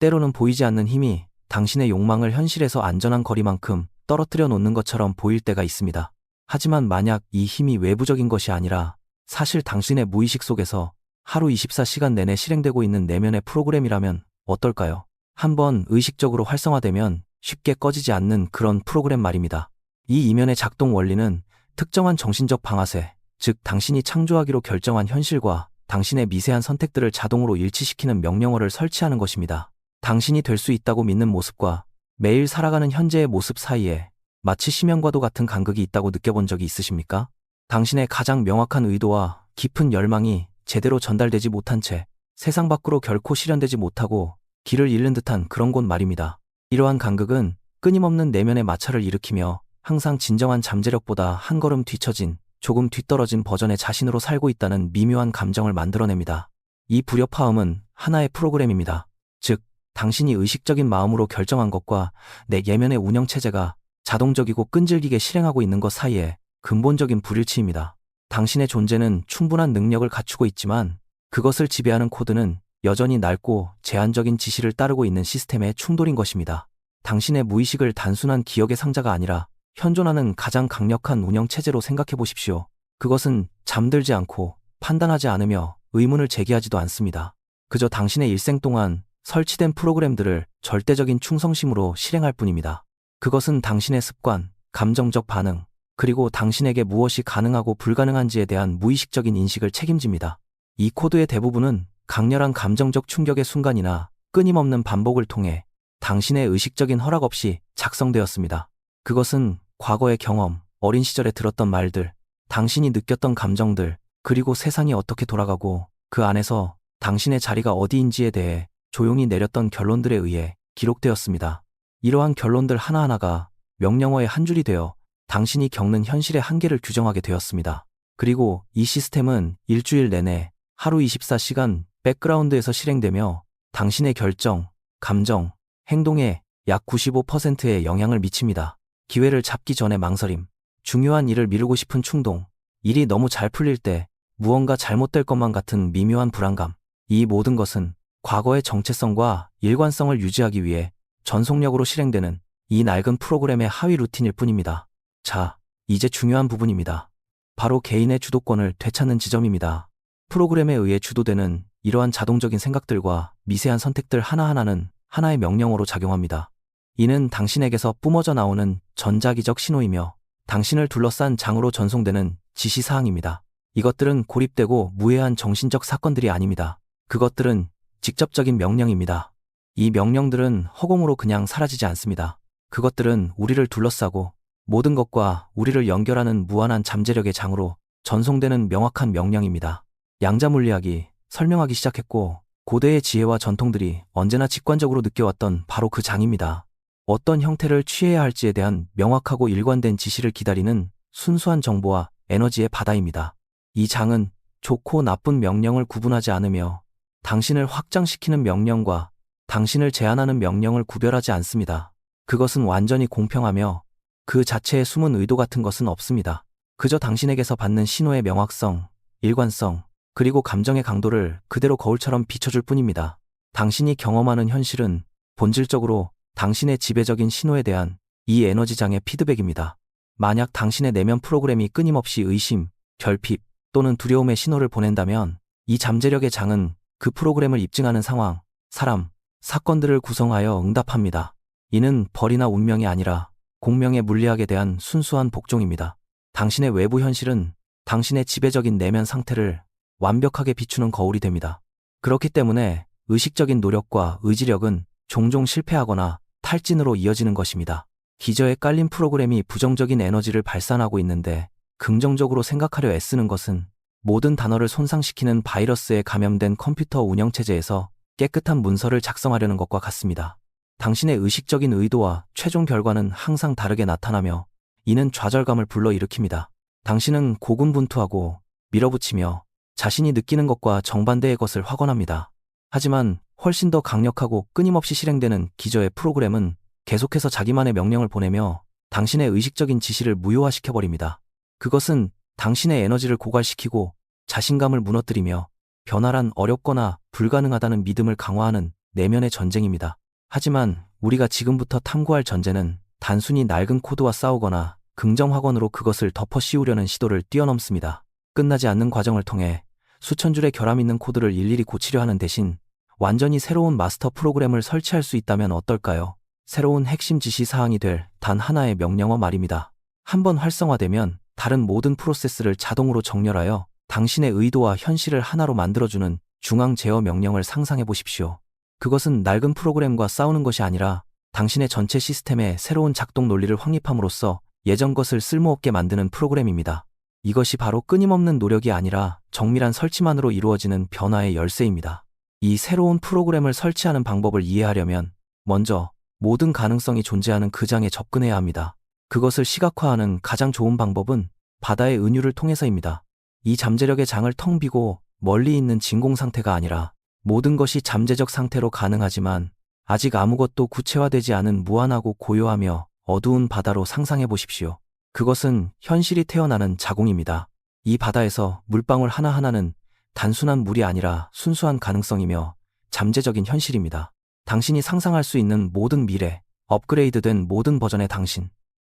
때로는 보이지 않는 힘이 당신의 욕망을 현실에서 안전한 거리만큼 떨어뜨려 놓는 것처럼 보일 때가 있습니다. 하지만 만약 이 힘이 외부적인 것이 아니라 사실 당신의 무의식 속에서 하루 24시간 내내 실행되고 있는 내면의 프로그램이라면 어떨까요? 한번 의식적으로 활성화되면 쉽게 꺼지지 않는 그런 프로그램 말입니다. 이 이면의 작동 원리는 특정한 정신적 방아쇠, 즉 당신이 창조하기로 결정한 현실과 당신의 미세한 선택들을 자동으로 일치시키는 명령어를 설치하는 것입니다. 당신이 될 수 있다고 믿는 모습과 매일 살아가는 현재의 모습 사이에 마치 심연과도 같은 간극이 있다고 느껴본 적이 있으십니까? 당신의 가장 명확한 의도와 깊은 열망이 제대로 전달되지 못한 채 세상 밖으로 결코 실현되지 못하고 길을 잃는 듯한 그런 곳 말입니다. 이러한 간극은 끊임없는 내면의 마찰을 일으키며 항상 진정한 잠재력보다 한 걸음 뒤처진 조금 뒤떨어진 버전의 자신으로 살고 있다는 미묘한 감정을 만들어냅니다. 이 불협화음은 하나의 프로그램입니다. 즉, 당신이 의식적인 마음으로 결정한 것과 내 예면의 운영체제가 자동적이고 끈질기게 실행하고 있는 것 사이에 근본적인 불일치입니다. 당신의 존재는 충분한 능력을 갖추고 있지만 그것을 지배하는 코드는 여전히 낡고 제한적인 지시를 따르고 있는 시스템의 충돌인 것입니다. 당신의 무의식을 단순한 기억의 상자가 아니라 현존하는 가장 강력한 운영체제로 생각해 보십시오. 그것은 잠들지 않고 판단하지 않으며 의문을 제기하지도 않습니다. 그저 당신의 일생 동안 설치된 프로그램들을 절대적인 충성심으로 실행할 뿐입니다. 그것은 당신의 습관, 감정적 반응, 그리고 당신에게 무엇이 가능하고 불가능한지에 대한 무의식적인 인식을 책임집니다. 이 코드의 대부분은 강렬한 감정적 충격의 순간이나 끊임없는 반복을 통해 당신의 의식적인 허락 없이 작성되었습니다. 그것은 과거의 경험, 어린 시절에 들었던 말들, 당신이 느꼈던 감정들, 그리고 세상이 어떻게 돌아가고 그 안에서 당신의 자리가 어디인지에 대해 조용히 내렸던 결론들에 의해 기록되었습니다. 이러한 결론들 하나하나가 명령어의 한 줄이 되어 당신이 겪는 현실의 한계를 규정하게 되었습니다. 그리고 이 시스템은 일주일 내내 하루 24시간 백그라운드에서 실행되며 당신의 결정, 감정, 행동에 약 95%의 영향을 미칩니다. 기회를 잡기 전에 망설임, 중요한 일을 미루고 싶은 충동, 일이 너무 잘 풀릴 때 무언가 잘못될 것만 같은 미묘한 불안감, 이 모든 것은 과거의 정체성과 일관성을 유지하기 위해 전속력으로 실행되는 이 낡은 프로그램의 하위 루틴일 뿐입니다. 자, 이제 중요한 부분입니다. 바로 개인의 주도권을 되찾는 지점입니다. 프로그램에 의해 주도되는 이러한 자동적인 생각들과 미세한 선택들 하나하나는 하나의 명령어로 작용합니다. 이는 당신에게서 뿜어져 나오는 전자기적 신호이며 당신을 둘러싼 장으로 전송되는 지시사항입니다. 이것들은 고립되고 무해한 정신적 사건들이 아닙니다. 그것들은 직접적인 명령입니다. 이 명령들은 허공으로 그냥 사라지지 않습니다. 그것들은 우리를 둘러싸고 모든 것과 우리를 연결하는 무한한 잠재력의 장으로 전송되는 명확한 명령입니다. 양자물리학이 설명하기 시작했고 고대의 지혜와 전통들이 언제나 직관적으로 느껴왔던 바로 그 장입니다. 어떤 형태를 취해야 할지에 대한 명확하고 일관된 지시를 기다리는 순수한 정보와 에너지의 바다입니다. 이 장은 좋고 나쁜 명령을 구분하지 않으며 당신을 확장시키는 명령과 당신을 제한하는 명령을 구별하지 않습니다. 그것은 완전히 공평하며 그 자체에 숨은 의도 같은 것은 없습니다. 그저 당신에게서 받는 신호의 명확성, 일관성, 그리고 감정의 강도를 그대로 거울처럼 비춰줄 뿐입니다. 당신이 경험하는 현실은 본질적으로 당신의 지배적인 신호에 대한 이 에너지장의 피드백입니다. 만약 당신의 내면 프로그램이 끊임없이 의심, 결핍 또는 두려움의 신호를 보낸다면 이 잠재력의 장은 그 프로그램을 입증하는 상황, 사람, 사건들을 구성하여 응답합니다. 이는 벌이나 운명이 아니라 공명의 물리학에 대한 순수한 복종입니다. 당신의 외부 현실은 당신의 지배적인 내면 상태를 완벽하게 비추는 거울이 됩니다. 그렇기 때문에 의식적인 노력과 의지력은 종종 실패하거나 탈진으로 이어지는 것입니다. 기저에 깔린 프로그램이 부정적인 에너지를 발산하고 있는데 긍정적으로 생각하려 애쓰는 것은 모든 단어를 손상시키는 바이러스에 감염된 컴퓨터 운영체제에서 깨끗한 문서를 작성하려는 것과 같습니다. 당신의 의식적인 의도와 최종 결과는 항상 다르게 나타나며 이는 좌절감을 불러일으킵니다. 당신은 고군분투하고 밀어붙이며 자신이 느끼는 것과 정반대의 것을 확언합니다. 하지만 훨씬 더 강력하고 끊임없이 실행되는 기저의 프로그램은 계속해서 자기만의 명령을 보내며 당신의 의식적인 지시를 무효화시켜버립니다. 그것은 당신의 에너지를 고갈시키고 자신감을 무너뜨리며 변화란 어렵거나 불가능하다는 믿음을 강화하는 내면의 전쟁입니다. 하지만 우리가 지금부터 탐구할 전제는 단순히 낡은 코드와 싸우거나 긍정확언으로 그것을 덮어 씌우려는 시도를 뛰어넘습니다. 끝나지 않는 과정을 통해 수천 줄의 결함 있는 코드를 일일이 고치려 하는 대신 완전히 새로운 마스터 프로그램을 설치할 수 있다면 어떨까요? 새로운 핵심 지시 사항이 될 단 하나의 명령어 말입니다. 한번 활성화되면 다른 모든 프로세스를 자동으로 정렬하여 당신의 의도와 현실을 하나로 만들어주는 중앙 제어 명령을 상상해 보십시오. 그것은 낡은 프로그램과 싸우는 것이 아니라 당신의 전체 시스템의 새로운 작동 논리를 확립함으로써 예전 것을 쓸모없게 만드는 프로그램입니다. 이것이 바로 끊임없는 노력이 아니라 정밀한 설치만으로 이루어지는 변화의 열쇠입니다. 이 새로운 프로그램을 설치하는 방법을 이해하려면 먼저 모든 가능성이 존재하는 그 장에 접근해야 합니다. 그것을 시각화하는 가장 좋은 방법은 바다의 은유를 통해서입니다. 이 잠재력의 장을 텅 비고 멀리 있는 진공 상태가 아니라 모든 것이 잠재적 상태로 가능하지만 아직 아무것도 구체화되지 않은 무한하고 고요하며 어두운 바다로 상상해 보십시오. 그것은 현실이 태어나는 자궁입니다. 이 바다에서 물방울 하나하나는 단순한 물이 아니라 순수한 가능성이며 잠재적인 현실입니다. 당신이 상상할 수 있는 모든 미래, 업그레이드된 모든 버전의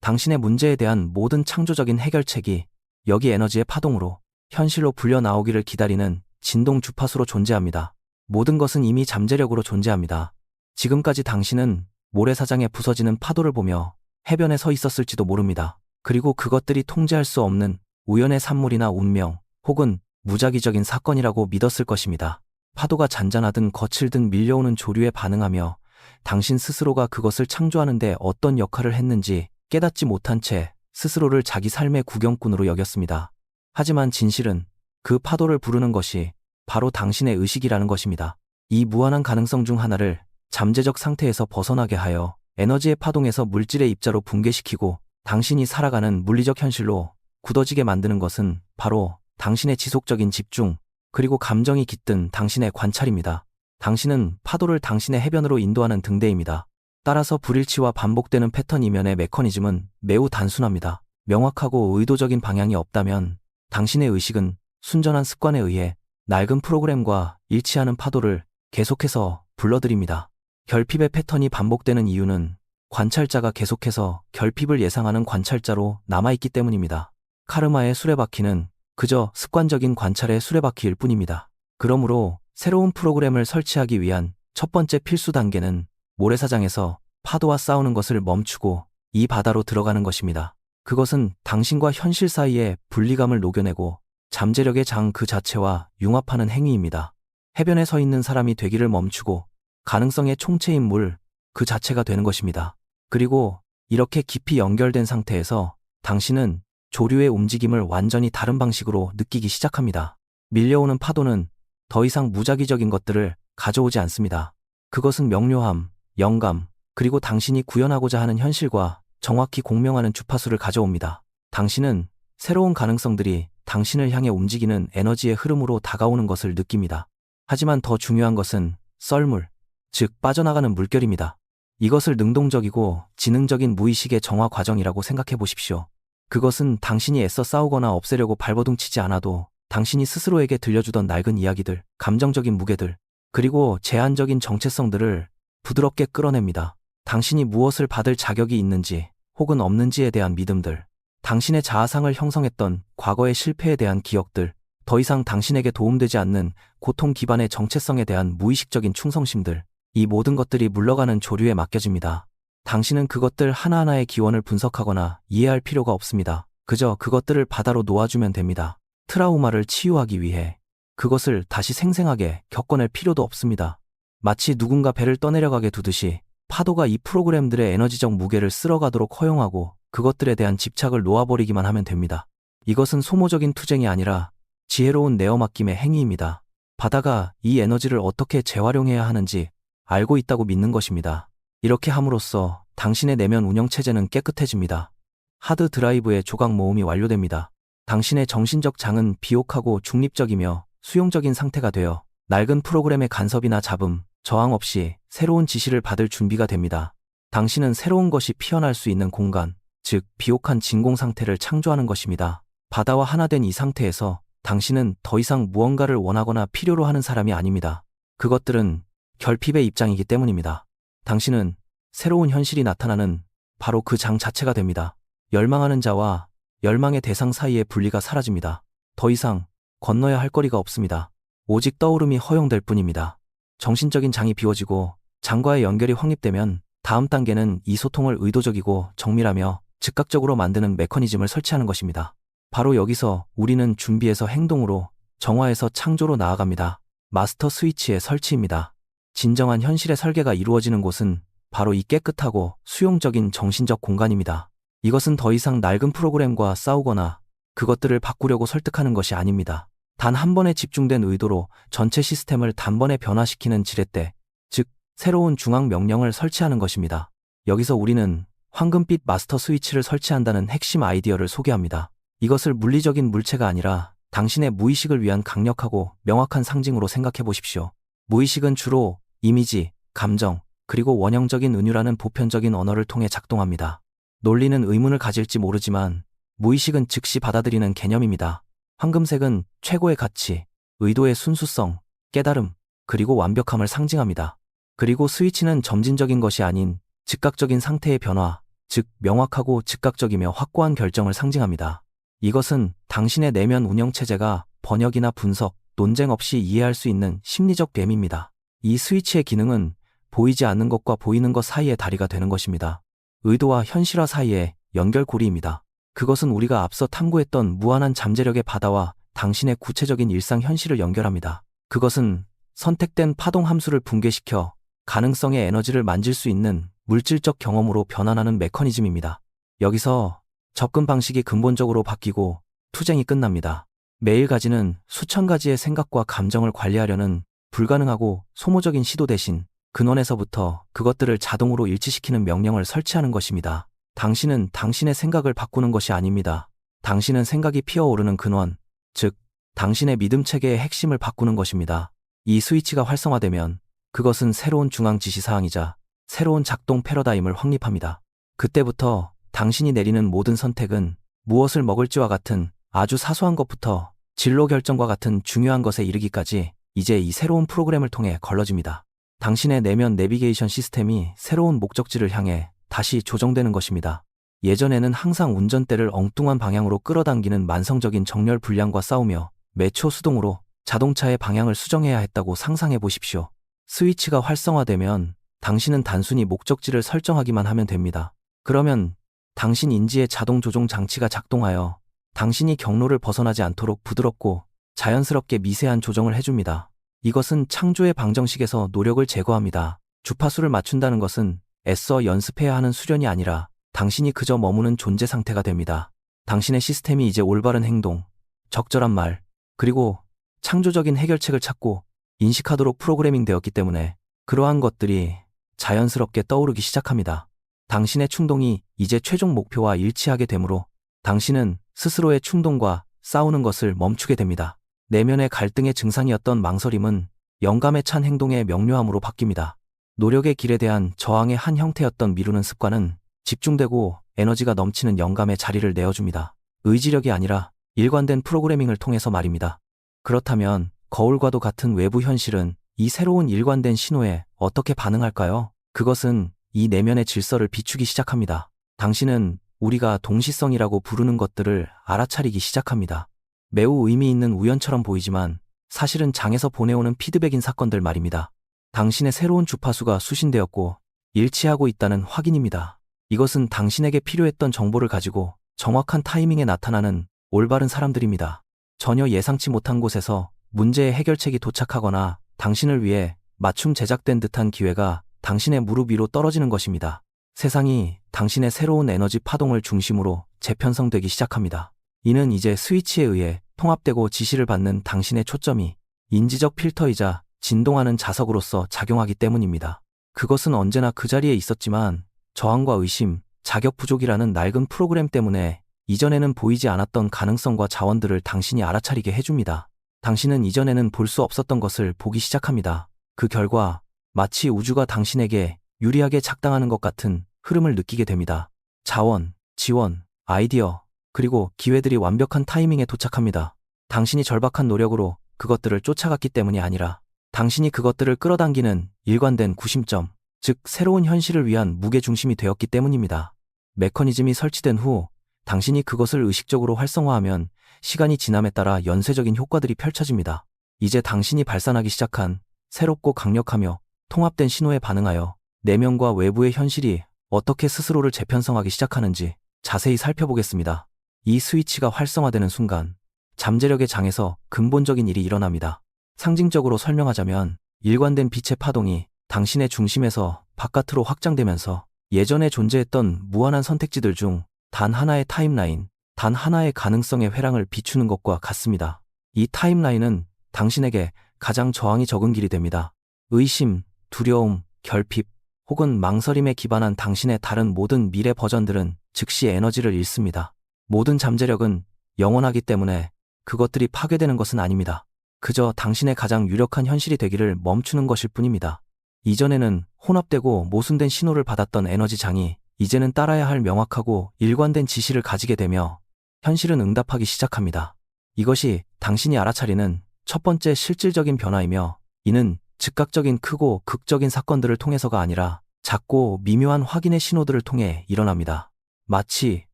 당신의 문제에 대한 모든 창조적인 해결책이 여기 에너지의 파동으로 현실로 불려 나오기를 기다리는 진동 주파수로 존재합니다. 모든 것은 이미 잠재력으로 존재합니다. 지금까지 당신은 모래사장에 부서지는 파도를 보며 해변에 서 있었을지도 모릅니다. 그리고 그것들이 통제할 수 없는 우연의 산물이나 운명 혹은 무작위적인 사건이라고 믿었을 것입니다. 파도가 잔잔하든 거칠든 밀려오는 조류에 반응하며 당신 스스로가 그것을 창조하는 데 어떤 역할을 했는지 깨닫지 못한 채 스스로를 자기 삶의 구경꾼으로 여겼습니다. 하지만 진실은 그 파도를 부르는 것이 바로 당신의 의식이라는 것입니다. 이 무한한 가능성 중 하나를 잠재적 상태에서 벗어나게 하여 에너지의 파동에서 물질의 입자로 붕괴시키고 당신이 살아가는 물리적 현실로 굳어지게 만드는 것은 바로 당신의 지속적인 집중, 그리고 감정이 깃든 당신의 관찰입니다. 당신은 파도를 당신의 해변으로 인도하는 등대입니다. 따라서 불일치와 반복되는 패턴 이면의 메커니즘은 매우 단순합니다. 명확하고 의도적인 방향이 없다면 당신의 의식은 순전한 습관에 의해 낡은 프로그램과 일치하는 파도를 계속해서 불러들입니다. 결핍의 패턴이 반복되는 이유는 관찰자가 계속해서 결핍을 예상하는 관찰자로 남아있기 때문입니다. 카르마의 수레바퀴는 그저 습관적인 관찰의 수레바퀴일 뿐입니다. 그러므로 새로운 프로그램을 설치하기 위한 첫 번째 필수 단계는 모래사장에서 파도와 싸우는 것을 멈추고 이 바다로 들어가는 것입니다. 그것은 당신과 현실 사이의 분리감을 녹여내고 잠재력의 장 그 자체와 융합하는 행위입니다. 해변에 서 있는 사람이 되기를 멈추고 가능성의 총체인 물 그 자체가 되는 것입니다. 그리고 이렇게 깊이 연결된 상태에서 당신은 조류의 움직임을 완전히 다른 방식으로 느끼기 시작합니다. 밀려오는 파도는 더 이상 무작위적인 것들을 가져오지 않습니다. 그것은 명료함, 영감, 그리고 당신이 구현하고자 하는 현실과 정확히 공명하는 주파수를 가져옵니다. 당신은 새로운 가능성들이 당신을 향해 움직이는 에너지의 흐름으로 다가오는 것을 느낍니다. 하지만 더 중요한 것은 썰물, 즉 빠져나가는 물결입니다. 이것을 능동적이고 지능적인 무의식의 정화 과정이라고 생각해 보십시오. 그것은 당신이 애써 싸우거나 없애려고 발버둥치지 않아도 당신이 스스로에게 들려주던 낡은 이야기들, 감정적인 무게들, 그리고 제한적인 정체성들을 부드럽게 끌어냅니다. 당신이 무엇을 받을 자격이 있는지 혹은 없는지에 대한 믿음들, 당신의 자아상을 형성했던 과거의 실패에 대한 기억들, 더 이상 당신에게 도움되지 않는 고통 기반의 정체성에 대한 무의식적인 충성심들, 이 모든 것들이 물러가는 조류에 맡겨집니다. 당신은 그것들 하나하나의 기원을 분석하거나 이해할 필요가 없습니다. 그저 그것들을 바다로 놓아주면 됩니다. 트라우마를 치유하기 위해 그것을 다시 생생하게 겪어낼 필요도 없습니다. 마치 누군가 배를 떠내려가게 두듯이 파도가 이 프로그램들의 에너지적 무게를 쓸어가도록 허용하고 그것들에 대한 집착을 놓아버리기만 하면 됩니다. 이것은 소모적인 투쟁이 아니라 지혜로운 내어맡김의 행위입니다. 바다가 이 에너지를 어떻게 재활용해야 하는지 알고 있다고 믿는 것입니다. 이렇게 함으로써 당신의 내면 운영체제는 깨끗해집니다. 하드 드라이브의 조각 모음이 완료됩니다. 당신의 정신적 장은 비옥하고 중립적이며 수용적인 상태가 되어 낡은 프로그램의 간섭이나 잡음, 저항 없이 새로운 지시를 받을 준비가 됩니다. 당신은 새로운 것이 피어날 수 있는 공간, 즉 비옥한 진공 상태를 창조하는 것입니다. 바다와 하나 된 이 상태에서 당신은 더 이상 무언가를 원하거나 필요로 하는 사람이 아닙니다. 그것들은 결핍의 입장이기 때문입니다. 당신은 새로운 현실이 나타나는 바로 그 장 자체가 됩니다. 열망하는 자와 열망의 대상 사이의 분리가 사라집니다. 더 이상 건너야 할 거리가 없습니다. 오직 떠오름이 허용될 뿐입니다. 정신적인 장이 비워지고 장과의 연결이 확립되면 다음 단계는 이 소통을 의도적이고 정밀하며 즉각적으로 만드는 메커니즘을 설치하는 것입니다. 바로 여기서 우리는 준비에서 행동으로, 정화에서 창조로 나아갑니다. 마스터 스위치의 설치입니다. 진정한 현실의 설계가 이루어지는 곳은 바로 이 깨끗하고 수용적인 정신적 공간입니다. 이것은 더 이상 낡은 프로그램과 싸우거나 그것들을 바꾸려고 설득하는 것이 아닙니다. 단 한 번에 집중된 의도로 전체 시스템을 단번에 변화시키는 지렛대, 즉 새로운 중앙 명령을 설치하는 것입니다. 여기서 우리는 황금빛 마스터 스위치를 설치한다는 핵심 아이디어를 소개합니다. 이것을 물리적인 물체가 아니라 당신의 무의식을 위한 강력하고 명확한 상징으로 생각해 보십시오. 무의식은 주로 이미지, 감정, 그리고 원형적인 은유라는 보편적인 언어를 통해 작동합니다. 논리는 의문을 가질지 모르지만 무의식은 즉시 받아들이는 개념입니다. 황금색은 최고의 가치, 의도의 순수성, 깨달음, 그리고 완벽함을 상징합니다. 그리고 스위치는 점진적인 것이 아닌 즉각적인 상태의 변화, 즉 명확하고 즉각적이며 확고한 결정을 상징합니다. 이것은 당신의 내면 운영체제가 번역이나 분석, 논쟁 없이 이해할 수 있는 심리적 뱀입니다. 이 스위치의 기능은 보이지 않는 것과 보이는 것 사이의 다리가 되는 것입니다. 의도와 현실화 사이의 연결고리입니다. 그것은 우리가 앞서 탐구했던 무한한 잠재력의 바다와 당신의 구체적인 일상 현실을 연결합니다. 그것은 선택된 파동 함수를 붕괴시켜 가능성의 에너지를 만질 수 있는 물질적 경험으로 변환하는 메커니즘입니다. 여기서 접근 방식이 근본적으로 바뀌고 투쟁이 끝납니다. 매일 가지는 수천 가지의 생각과 감정을 관리하려는 불가능하고 소모적인 시도 대신 근원에서부터 그것들을 자동으로 일치시키는 명령을 설치하는 것입니다. 당신은 당신의 생각을 바꾸는 것이 아닙니다. 당신은 생각이 피어오르는 근원, 즉 당신의 믿음 체계의 핵심을 바꾸는 것입니다. 이 스위치가 활성화되면 그것은 새로운 중앙 지시사항이자 새로운 작동 패러다임을 확립합니다. 그때부터 당신이 내리는 모든 선택은 무엇을 먹을지와 같은 아주 사소한 것부터 진로 결정과 같은 중요한 것에 이르기까지 이제 이 새로운 프로그램을 통해 걸러집니다. 당신의 내면 내비게이션 시스템이 새로운 목적지를 향해 다시 조정되는 것입니다. 예전에는 항상 운전대를 엉뚱한 방향으로 끌어당기는 만성적인 정렬 불량과 싸우며 매초 수동으로 자동차의 방향을 수정해야 했다고 상상해 보십시오. 스위치가 활성화되면 당신은 단순히 목적지를 설정하기만 하면 됩니다. 그러면 당신 인지의 자동 조종 장치가 작동하여 당신이 경로를 벗어나지 않도록 부드럽고 자연스럽게 미세한 조정을 해줍니다. 이것은 창조의 방정식에서 노력을 제거합니다. 주파수를 맞춘다는 것은 애써 연습해야 하는 수련이 아니라 당신이 그저 머무는 존재 상태가 됩니다. 당신의 시스템이 이제 올바른 행동, 적절한 말, 그리고 창조적인 해결책을 찾고 인식하도록 프로그래밍 되었기 때문에 그러한 것들이 자연스럽게 떠오르기 시작합니다. 당신의 충동이 이제 최종 목표와 일치하게 되므로 당신은 스스로의 충동과 싸우는 것을 멈추게 됩니다. 내면의 갈등의 증상이었던 망설임은 영감에 찬 행동의 명료함으로 바뀝니다. 노력의 길에 대한 저항의 한 형태였던 미루는 습관은 집중되고 에너지가 넘치는 영감의 자리를 내어줍니다. 의지력이 아니라 일관된 프로그래밍을 통해서 말입니다. 그렇다면 거울과도 같은 외부 현실은 이 새로운 일관된 신호에 어떻게 반응할까요? 그것은 이 내면의 질서를 비추기 시작합니다. 당신은 우리가 동시성이라고 부르는 것들을 알아차리기 시작합니다. 매우 의미 있는 우연처럼 보이지만 사실은 장에서 보내오는 피드백인 사건들 말입니다. 당신의 새로운 주파수가 수신되었고 일치하고 있다는 확인입니다. 이것은 당신에게 필요했던 정보를 가지고 정확한 타이밍에 나타나는 올바른 사람들입니다. 전혀 예상치 못한 곳에서 문제의 해결책이 도착하거나 당신을 위해 맞춤 제작된 듯한 기회가 당신의 무릎 위로 떨어지는 것입니다. 세상이 당신의 새로운 에너지 파동을 중심으로 재편성되기 시작합니다. 이는 이제 스위치에 의해 통합되고 지시를 받는 당신의 초점이 인지적 필터이자 진동하는 자석으로서 작용하기 때문입니다. 그것은 언제나 그 자리에 있었지만 저항과 의심, 자격 부족이라는 낡은 프로그램 때문에 이전에는 보이지 않았던 가능성과 자원들을 당신이 알아차리게 해줍니다. 당신은 이전에는 볼 수 없었던 것을 보기 시작합니다. 그 결과 마치 우주가 당신에게 유리하게 작당하는 것 같은 흐름을 느끼게 됩니다. 자원, 지원, 아이디어, 그리고 기회들이 완벽한 타이밍에 도착합니다. 당신이 절박한 노력으로 그것들을 쫓아갔기 때문이 아니라 당신이 그것들을 끌어당기는 일관된 구심점, 즉 새로운 현실을 위한 무게중심이 되었기 때문입니다. 메커니즘이 설치된 후 당신이 그것을 의식적으로 활성화하면 시간이 지남에 따라 연쇄적인 효과들이 펼쳐집니다. 이제 당신이 발산하기 시작한 새롭고 강력하며 통합된 신호에 반응하여 내면과 외부의 현실이 어떻게 스스로를 재편성하기 시작하는지 자세히 살펴보겠습니다. 이 스위치가 활성화되는 순간 잠재력의 장에서 근본적인 일이 일어납니다. 상징적으로 설명하자면 일관된 빛의 파동이 당신의 중심에서 바깥으로 확장되면서 예전에 존재했던 무한한 선택지들 중 단 하나의 타임라인, 단 하나의 가능성의 회랑을 비추는 것과 같습니다. 이 타임라인은 당신에게 가장 저항이 적은 길이 됩니다. 의심, 두려움, 결핍, 혹은 망설임에 기반한 당신의 다른 모든 미래 버전들은 즉시 에너지를 잃습니다. 모든 잠재력은 영원하기 때문에 그것들이 파괴되는 것은 아닙니다. 그저 당신의 가장 유력한 현실이 되기를 멈추는 것일 뿐입니다. 이전에는 혼합되고 모순된 신호를 받았던 에너지장이 이제는 따라야 할 명확하고 일관된 지시를 가지게 되며 현실은 응답하기 시작합니다. 이것이 당신이 알아차리는 첫 번째 실질적인 변화이며 이는 즉각적인 크고 극적인 사건들을 통해서가 아니라 작고 미묘한 확인의 신호들을 통해 일어납니다. 마치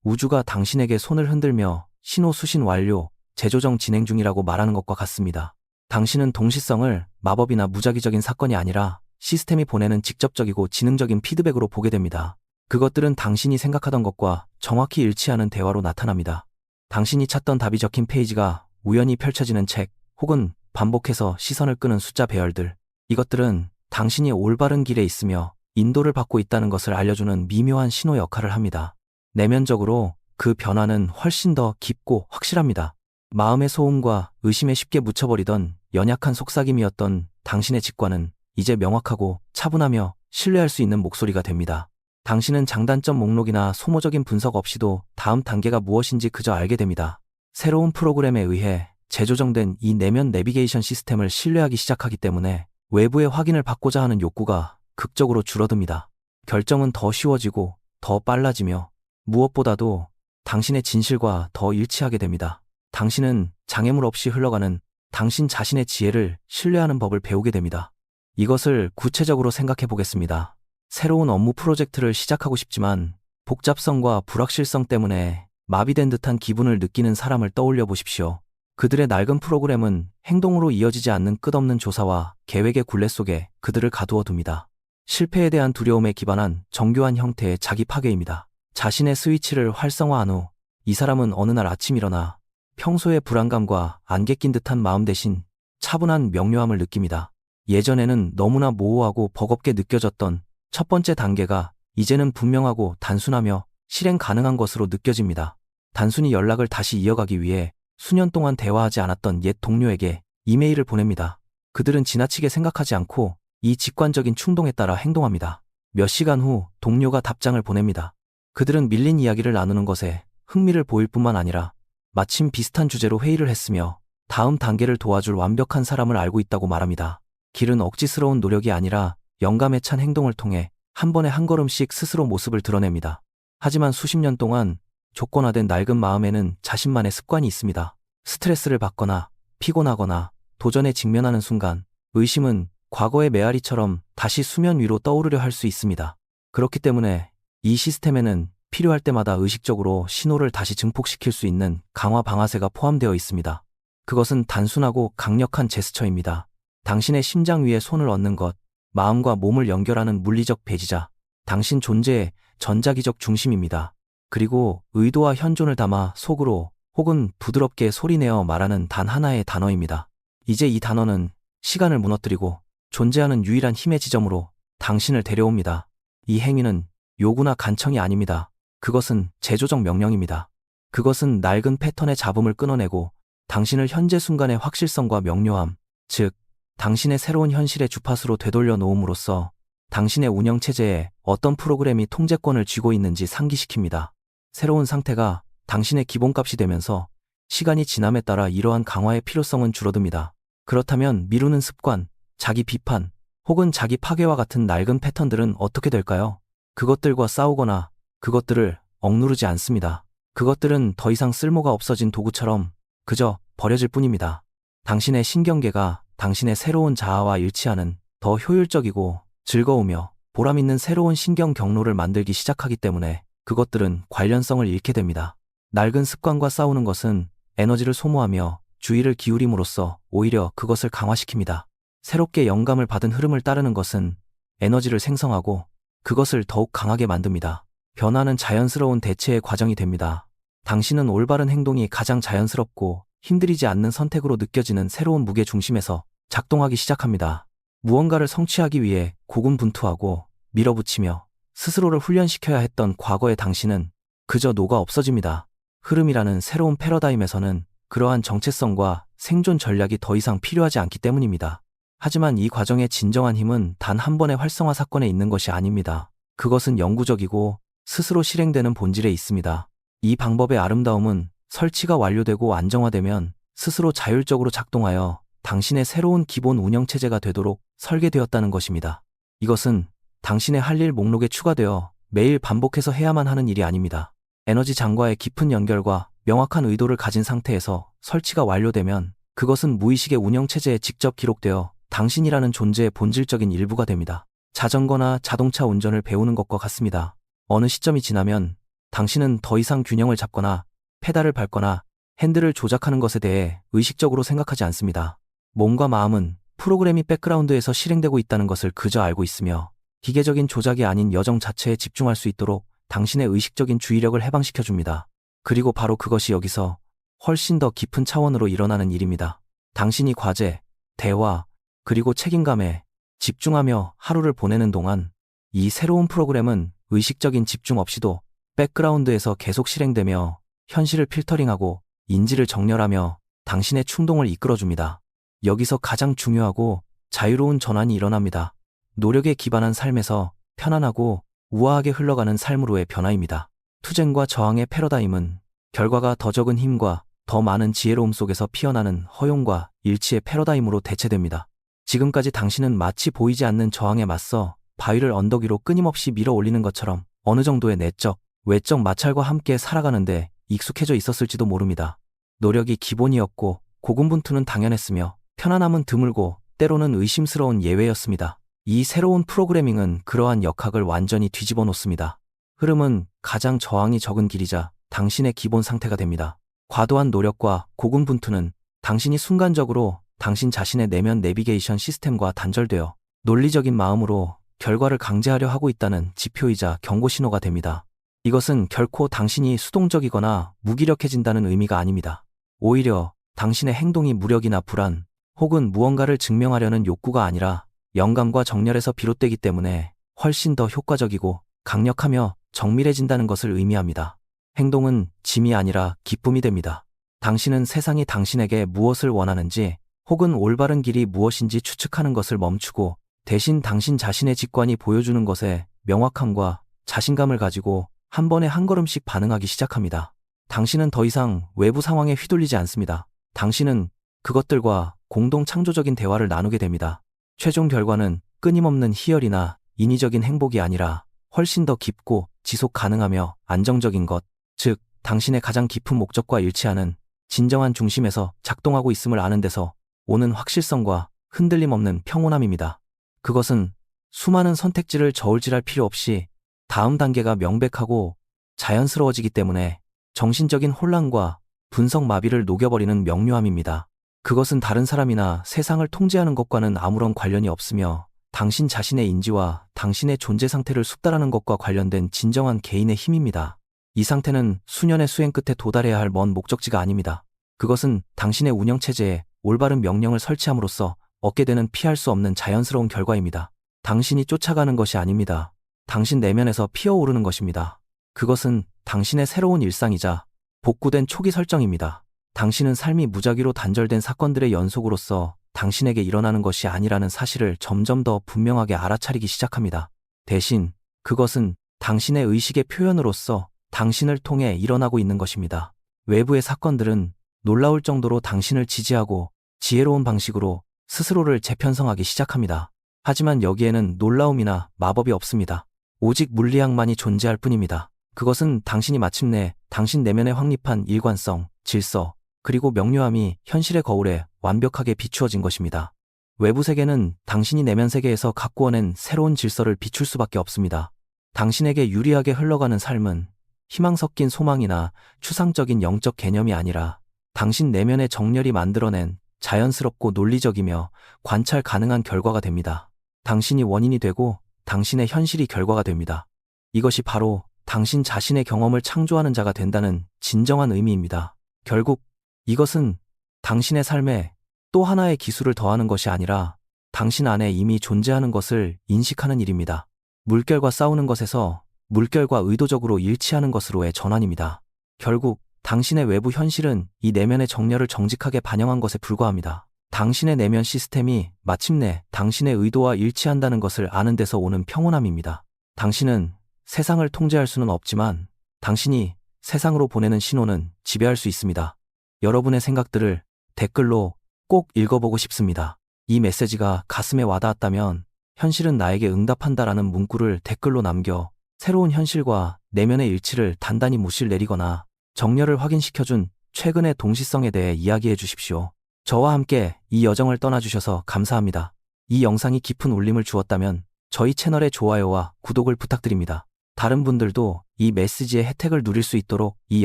우주가 당신에게 손을 흔들며 신호 수신 완료, 재조정 진행 중이라고 말하는 것과 같습니다. 당신은 동시성을 마법이나 무작위적인 사건이 아니라 시스템이 보내는 직접적이고 지능적인 피드백으로 보게 됩니다. 그것들은 당신이 생각하던 것과 정확히 일치하는 대화로 나타납니다. 당신이 찾던 답이 적힌 페이지가 우연히 펼쳐지는 책, 혹은 반복해서 시선을 끄는 숫자 배열들, 이것들은 당신이 올바른 길에 있으며 인도를 받고 있다는 것을 알려주는 미묘한 신호 역할을 합니다. 내면적으로 그 변화는 훨씬 더 깊고 확실합니다. 마음의 소음과 의심에 쉽게 묻혀버리던 연약한 속삭임이었던 당신의 직관은 이제 명확하고 차분하며 신뢰할 수 있는 목소리가 됩니다. 당신은 장단점 목록이나 소모적인 분석 없이도 다음 단계가 무엇인지 그저 알게 됩니다. 새로운 프로그램에 의해 재조정된 이 내면 내비게이션 시스템을 신뢰하기 시작하기 때문에 외부의 확인을 받고자 하는 욕구가 극적으로 줄어듭니다. 결정은 더 쉬워지고 더 빨라지며 무엇보다도 당신의 진실과 더 일치하게 됩니다. 당신은 장애물 없이 흘러가는 당신 자신의 지혜를 신뢰하는 법을 배우게 됩니다. 이것을 구체적으로 생각해 보겠습니다. 새로운 업무 프로젝트를 시작하고 싶지만 복잡성과 불확실성 때문에 마비된 듯한 기분을 느끼는 사람을 떠올려 보십시오. 그들의 낡은 프로그램은 행동으로 이어지지 않는 끝없는 조사와 계획의 굴레 속에 그들을 가두어 둡니다. 실패에 대한 두려움에 기반한 정교한 형태의 자기 파괴입니다. 자신의 스위치를 활성화한 후 이 사람은 어느 날 아침 일어나 평소의 불안감과 안개 낀 듯한 마음 대신 차분한 명료함을 느낍니다. 예전에는 너무나 모호하고 버겁게 느껴졌던 첫 번째 단계가 이제는 분명하고 단순하며 실행 가능한 것으로 느껴집니다. 단순히 연락을 다시 이어가기 위해 수년 동안 대화하지 않았던 옛 동료에게 이메일을 보냅니다. 그들은 지나치게 생각하지 않고 이 직관적인 충동에 따라 행동합니다. 몇 시간 후 동료가 답장을 보냅니다. 그들은 밀린 이야기를 나누는 것에 흥미를 보일 뿐만 아니라 마침 비슷한 주제로 회의를 했으며 다음 단계를 도와줄 완벽한 사람을 알고 있다고 말합니다. 길은 억지스러운 노력이 아니라 영감에 찬 행동을 통해 한 번에 한 걸음씩 스스로 모습을 드러냅니다. 하지만 수십 년 동안 조건화된 낡은 마음에는 자신만의 습관이 있습니다. 스트레스를 받거나 피곤하거나 도전에 직면하는 순간 의심은 과거의 메아리처럼 다시 수면 위로 떠오르려 할 수 있습니다. 그렇기 때문에 이 시스템에는 필요할 때마다 의식적으로 신호를 다시 증폭시킬 수 있는 강화 방아쇠가 포함되어 있습니다. 그것은 단순하고 강력한 제스처입니다. 당신의 심장 위에 손을 얹는 것, 마음과 몸을 연결하는 물리적 배지자, 당신 존재의 전자기적 중심입니다. 그리고 의도와 현존을 담아 속으로 혹은 부드럽게 소리내어 말하는 단 하나의 단어입니다. 이제 이 단어는 시간을 무너뜨리고 존재하는 유일한 힘의 지점으로 당신을 데려옵니다. 이 행위는 요구나 간청이 아닙니다. 그것은 재조정 명령입니다. 그것은 낡은 패턴의 잡음을 끊어내고 당신을 현재 순간의 확실성과 명료함, 즉 당신의 새로운 현실의 주파수로 되돌려 놓음으로써 당신의 운영체제에 어떤 프로그램이 통제권을 쥐고 있는지 상기시킵니다. 새로운 상태가 당신의 기본값이 되면서 시간이 지남에 따라 이러한 강화의 필요성은 줄어듭니다. 그렇다면 미루는 습관, 자기 비판, 혹은 자기 파괴와 같은 낡은 패턴들은 어떻게 될까요? 그것들과 싸우거나 그것들을 억누르지 않습니다. 그것들은 더 이상 쓸모가 없어진 도구처럼 그저 버려질 뿐입니다. 당신의 신경계가 당신의 새로운 자아와 일치하는 더 효율적이고 즐거우며 보람 있는 새로운 신경 경로를 만들기 시작하기 때문에 그것들은 관련성을 잃게 됩니다. 낡은 습관과 싸우는 것은 에너지를 소모하며 주의를 기울임으로써 오히려 그것을 강화시킵니다. 새롭게 영감을 받은 흐름을 따르는 것은 에너지를 생성하고 그것을 더욱 강하게 만듭니다. 변화는 자연스러운 대체의 과정이 됩니다. 당신은 올바른 행동이 가장 자연스럽고 힘들이지 않는 선택으로 느껴지는 새로운 무게 중심에서 작동하기 시작합니다. 무언가를 성취하기 위해 고군분투하고 밀어붙이며 스스로를 훈련시켜야 했던 과거의 당신은 그저 녹아 없어집니다. 흐름이라는 새로운 패러다임에서는 그러한 정체성과 생존 전략이 더 이상 필요하지 않기 때문입니다. 하지만 이 과정의 진정한 힘은 단 한 번의 활성화 사건에 있는 것이 아닙니다. 그것은 영구적이고 스스로 실행되는 본질에 있습니다. 이 방법의 아름다움은 설치가 완료되고 안정화되면 스스로 자율적으로 작동하여 당신의 새로운 기본 운영체제가 되도록 설계되었다는 것입니다. 이것은 당신의 할 일 목록에 추가되어 매일 반복해서 해야만 하는 일이 아닙니다. 에너지 장과의 깊은 연결과 명확한 의도를 가진 상태에서 설치가 완료되면 그것은 무의식의 운영체제에 직접 기록되어 당신이라는 존재의 본질적인 일부가 됩니다. 자전거나 자동차 운전을 배우는 것과 같습니다. 어느 시점이 지나면 당신은 더 이상 균형을 잡거나 페달을 밟거나 핸들을 조작하는 것에 대해 의식적으로 생각하지 않습니다. 몸과 마음은 프로그램이 백그라운드에서 실행되고 있다는 것을 그저 알고 있으며 기계적인 조작이 아닌 여정 자체에 집중할 수 있도록 당신의 의식적인 주의력을 해방시켜줍니다. 그리고 바로 그것이 여기서 훨씬 더 깊은 차원으로 일어나는 일입니다. 당신이 과제, 대화, 그리고 책임감에 집중하며 하루를 보내는 동안 이 새로운 프로그램은 의식적인 집중 없이도 백그라운드에서 계속 실행되며 현실을 필터링하고 인지를 정렬하며 당신의 충동을 이끌어줍니다. 여기서 가장 중요하고 자유로운 전환이 일어납니다. 노력에 기반한 삶에서 편안하고 우아하게 흘러가는 삶으로의 변화입니다. 투쟁과 저항의 패러다임은 결과가 더 적은 힘과 더 많은 지혜로움 속에서 피어나는 허용과 일치의 패러다임으로 대체됩니다. 지금까지 당신은 마치 보이지 않는 저항에 맞서 바위를 언덕 위로 끊임없이 밀어 올리는 것처럼 어느 정도의 내적, 외적 마찰과 함께 살아가는데 익숙해져 있었을지도 모릅니다. 노력이 기본이었고 고군분투는 당연했으며 편안함은 드물고 때로는 의심스러운 예외였습니다. 이 새로운 프로그래밍은 그러한 역학을 완전히 뒤집어 놓습니다. 흐름은 가장 저항이 적은 길이자 당신의 기본 상태가 됩니다. 과도한 노력과 고군분투는 당신이 순간적으로 당신 자신의 내면 내비게이션 시스템과 단절되어 논리적인 마음으로 결과를 강제하려 하고 있다는 지표이자 경고 신호가 됩니다. 이것은 결코 당신이 수동적이거나 무기력해진다는 의미가 아닙니다. 오히려 당신의 행동이 무력이나 불안 혹은 무언가를 증명하려는 욕구가 아니라 영감과 정렬에서 비롯되기 때문에 훨씬 더 효과적이고 강력하며 정밀해진다는 것을 의미합니다. 행동은 짐이 아니라 기쁨이 됩니다. 당신은 세상이 당신에게 무엇을 원하는지 혹은 올바른 길이 무엇인지 추측하는 것을 멈추고 대신 당신 자신의 직관이 보여주는 것에 명확함과 자신감을 가지고 한 번에 한 걸음씩 반응하기 시작합니다. 당신은 더 이상 외부 상황에 휘둘리지 않습니다. 당신은 그것들과 공동 창조적인 대화를 나누게 됩니다. 최종 결과는 끊임없는 희열이나 인위적인 행복이 아니라 훨씬 더 깊고 지속 가능하며 안정적인 것, 즉 당신의 가장 깊은 목적과 일치하는 진정한 중심에서 작동하고 있음을 아는 데서 오는 확실성과 흔들림 없는 평온함입니다. 그것은 수많은 선택지를 저울질할 필요 없이 다음 단계가 명백하고 자연스러워지기 때문에 정신적인 혼란과 분석 마비를 녹여버리는 명료함입니다. 그것은 다른 사람이나 세상을 통제하는 것과는 아무런 관련이 없으며 당신 자신의 인지와 당신의 존재 상태를 숙달하는 것과 관련된 진정한 개인의 힘입니다. 이 상태는 수년의 수행 끝에 도달해야 할 먼 목적지가 아닙니다. 그것은 당신의 운영체제에 올바른 명령을 설치함으로써 얻게 되는 피할 수 없는 자연스러운 결과입니다. 당신이 쫓아가는 것이 아닙니다. 당신 내면에서 피어오르는 것입니다. 그것은 당신의 새로운 일상이자 복구된 초기 설정입니다. 당신은 삶이 무작위로 단절된 사건들의 연속으로서 당신에게 일어나는 것이 아니라는 사실을 점점 더 분명하게 알아차리기 시작합니다. 대신 그것은 당신의 의식의 표현으로서 당신을 통해 일어나고 있는 것입니다. 외부의 사건들은 놀라울 정도로 당신을 지지하고 지혜로운 방식으로 스스로를 재편성하기 시작합니다. 하지만 여기에는 놀라움이나 마법이 없습니다. 오직 물리학만이 존재할 뿐입니다. 그것은 당신이 마침내 당신 내면에 확립한 일관성, 질서, 그리고 명료함이 현실의 거울에 완벽하게 비추어진 것입니다. 외부 세계는 당신이 내면 세계에서 갖고 오는 새로운 질서를 비출 수밖에 없습니다. 당신에게 유리하게 흘러가는 삶은 희망 섞인 소망이나 추상적인 영적 개념이 아니라 당신 내면의 정렬이 만들어낸 자연스럽고 논리적이며 관찰 가능한 결과가 됩니다. 당신이 원인이 되고 당신의 현실이 결과가 됩니다. 이것이 바로 당신 자신의 경험을 창조하는 자가 된다는 진정한 의미입니다. 결국 이것은 당신의 삶에 또 하나의 기술을 더하는 것이 아니라 당신 안에 이미 존재하는 것을 인식하는 일입니다. 물결과 싸우는 것에서 물결과 의도적으로 일치하는 것으로의 전환입니다. 결국 당신의 외부 현실은 이 내면의 정렬을 정직하게 반영한 것에 불과합니다. 당신의 내면 시스템이 마침내 당신의 의도와 일치한다는 것을 아는 데서 오는 평온함입니다. 당신은 세상을 통제할 수는 없지만 당신이 세상으로 보내는 신호는 지배할 수 있습니다. 여러분의 생각들을 댓글로 꼭 읽어보고 싶습니다. 이 메시지가 가슴에 와닿았다면 현실은 나에게 응답한다라는 문구를 댓글로 남겨 새로운 현실과 내면의 일치를 단단히 못실 내리거나 정렬을 확인시켜준 최근의 동시성에 대해 이야기해 주십시오. 저와 함께 이 여정을 떠나주셔서 감사합니다. 이 영상이 깊은 울림을 주었다면 저희 채널의 좋아요와 구독을 부탁드립니다. 다른 분들도 이 메시지의 혜택을 누릴 수 있도록 이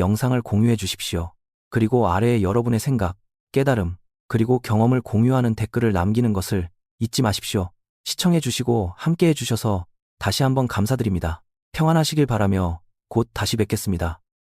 영상을 공유해 주십시오. 그리고 아래에 여러분의 생각, 깨달음, 그리고 경험을 공유하는 댓글을 남기는 것을 잊지 마십시오. 시청해 주시고 함께 해주셔서 다시 한번 감사드립니다. 평안하시길 바라며 곧 다시 뵙겠습니다.